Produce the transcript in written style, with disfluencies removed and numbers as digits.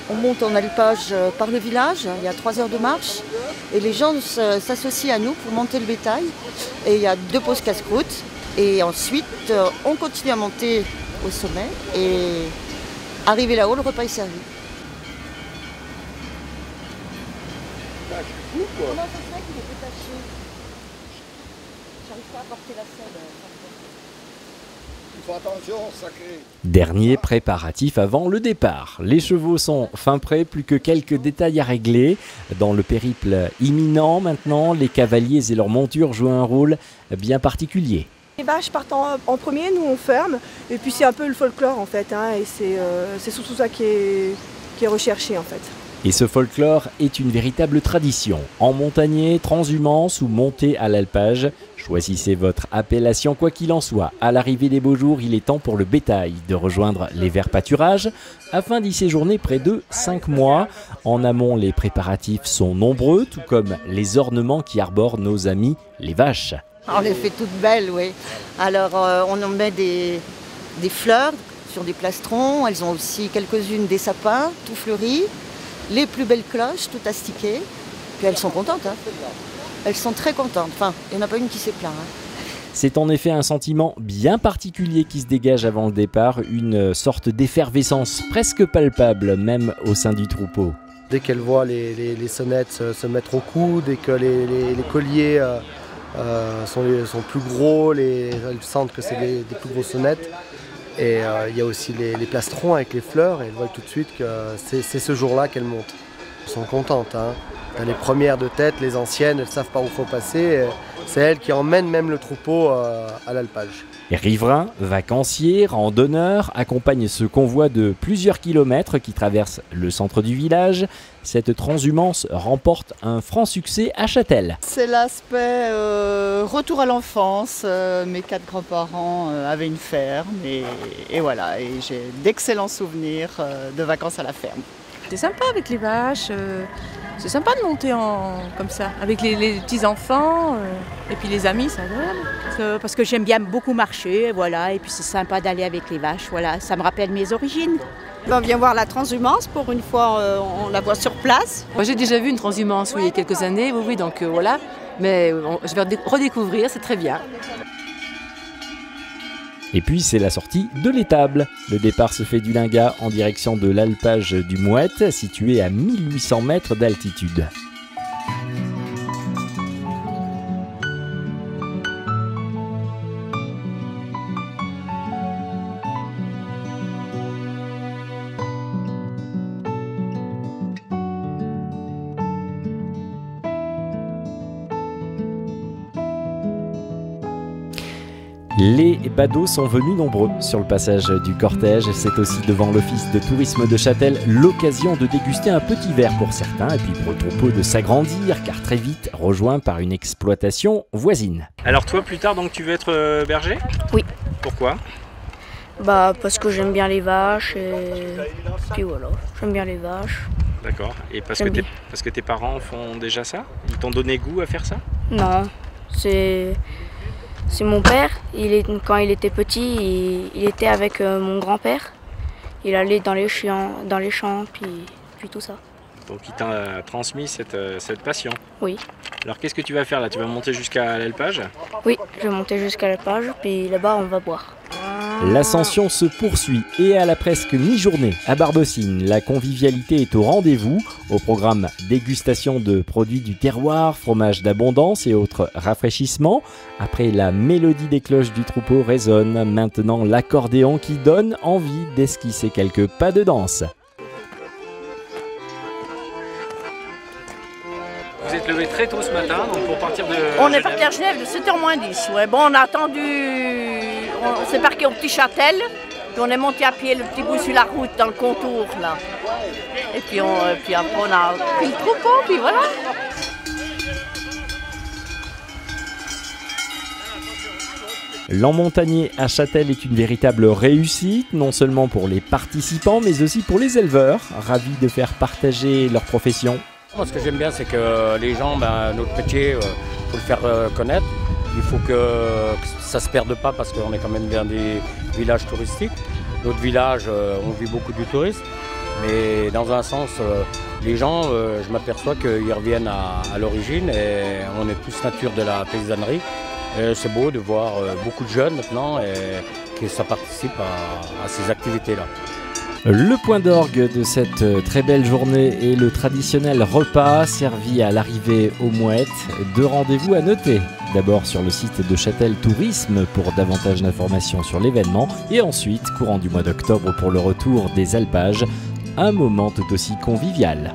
On monte en alpage par le village, il y a 3 heures de marche. Et les gens s'associent à nous pour monter le bétail. Et il y a 2 pauses casse-croûte. Et ensuite, on continue à monter au sommet. Et arrivé là-haut, le repas est servi. Comment ça se fait qu'il est détaché? J'arrive pas à porter la selle. Il faut attention, sacré. Dernier préparatif avant le départ. Les chevaux sont fin prêts, plus que quelques détails à régler. Dans le périple imminent maintenant, les cavaliers et leurs montures jouent un rôle bien particulier. Les vaches partent en premier, nous on ferme, et puis c'est un peu le folklore en fait, hein, et c'est surtout ça qui est recherché en fait. Et ce folklore est une véritable tradition. En montagnier, transhumance ou montée à l'alpage, choisissez votre appellation quoi qu'il en soit. À l'arrivée des beaux jours, il est temps pour le bétail de rejoindre les verts pâturages afin d'y séjourner près de 5 mois. En amont, les préparatifs sont nombreux, tout comme les ornements qui arborent nos amis les vaches. On les fait toutes belles, oui. Alors on en met des fleurs sur des plastrons. Elles ont aussi quelques-unes des sapins, tout fleuris. Les plus belles cloches, tout astiquées. Puis elles sont contentes. Hein. Elles sont très contentes. Enfin, il n'y en a pas une qui s'est plaint. Hein. C'est en effet un sentiment bien particulier qui se dégage avant le départ, une sorte d'effervescence presque palpable, même au sein du troupeau. Dès qu'elles voient les sonnettes se mettre au cou, dès que les colliers sont plus gros, elles sentent que c'est des plus grosses sonnettes. Et il y a aussi les plastrons avec les fleurs, et elles voient tout de suite que c'est ce jour-là qu'elles montent. Elles sont contentes. Hein. Les premières de tête, les anciennes, elles savent par où il faut passer. C'est elles qui emmènent même le troupeau à l'alpage. Les riverains, vacanciers, randonneurs accompagnent ce convoi de plusieurs kilomètres qui traverse le centre du village. Cette transhumance remporte un franc succès à Châtel. C'est l'aspect retour à l'enfance. Mes 4 grands-parents avaient une ferme et voilà. Et j'ai d'excellents souvenirs de vacances à la ferme. C'est sympa avec les vaches, c'est sympa de monter comme ça, avec les petits-enfants et puis les amis, c'est agréable. Parce que j'aime bien beaucoup marcher, voilà, et puis c'est sympa d'aller avec les vaches, voilà, ça me rappelle mes origines. On vient voir la transhumance, pour une fois on la voit sur place. Moi j'ai déjà vu une transhumance il y a quelques années, oui, donc voilà, mais je vais redécouvrir, c'est très bien. Et puis c'est la sortie de l'étable. Le départ se fait du Lingat en direction de l'alpage du Mouette, situé à 1800 mètres d'altitude. Les badauds sont venus nombreux sur le passage du cortège. C'est aussi devant l'office de tourisme de Châtel l'occasion de déguster un petit verre pour certains et puis pour le troupeau de s'agrandir car très vite rejoint par une exploitation voisine. Alors toi plus tard donc tu veux être berger? Oui. Pourquoi? Parce que j'aime bien les vaches et puis voilà, j'aime bien les vaches. D'accord. Et parce que tes parents font déjà ça? Ils t'ont donné goût à faire ça? Non, c'est mon père, quand il était petit, il était avec mon grand-père. Il allait dans les champs, puis tout ça. Donc il t'a transmis cette passion? Oui. Alors qu'est-ce que tu vas faire là? Tu vas monter jusqu'à l'alpage? Oui, je vais monter jusqu'à l'alpage, puis là-bas on va boire. L'ascension se poursuit et à la presque mi-journée à Barbessines, la convivialité est au rendez-vous. Au programme dégustation de produits du terroir, fromage d'abondance et autres rafraîchissements. Après la mélodie des cloches du troupeau résonne maintenant l'accordéon qui donne envie d'esquisser quelques pas de danse. Vous êtes levé très tôt ce matin donc pour partir de... On est parti à Genève de 7h moins 10. Ouais. Bon, on a attendu, on s'est parqué au petit Châtel, puis on est monté à pied le petit bout sur la route dans le contour là. Et puis, après on a pris le troupeau, puis voilà. L'emmontagné à Châtel est une véritable réussite, non seulement pour les participants, mais aussi pour les éleveurs, ravis de faire partager leur profession. Moi, ce que j'aime bien, c'est que les gens, notre métier, il faut le faire connaître. Il faut que ça ne se perde pas parce qu'on est quand même dans des villages touristiques. Notre village, on vit beaucoup du tourisme. Mais dans un sens, les gens, je m'aperçois qu'ils reviennent à l'origine et on est tous nature de la paysannerie. C'est beau de voir beaucoup de jeunes maintenant et que ça participe à ces activités-là. Le point d'orgue de cette très belle journée est le traditionnel repas servi à l'arrivée aux mouettes. 2 rendez-vous à noter. D'abord sur le site de Châtel Tourisme pour davantage d'informations sur l'événement et ensuite, courant du mois d'octobre pour le retour des alpages, un moment tout aussi convivial.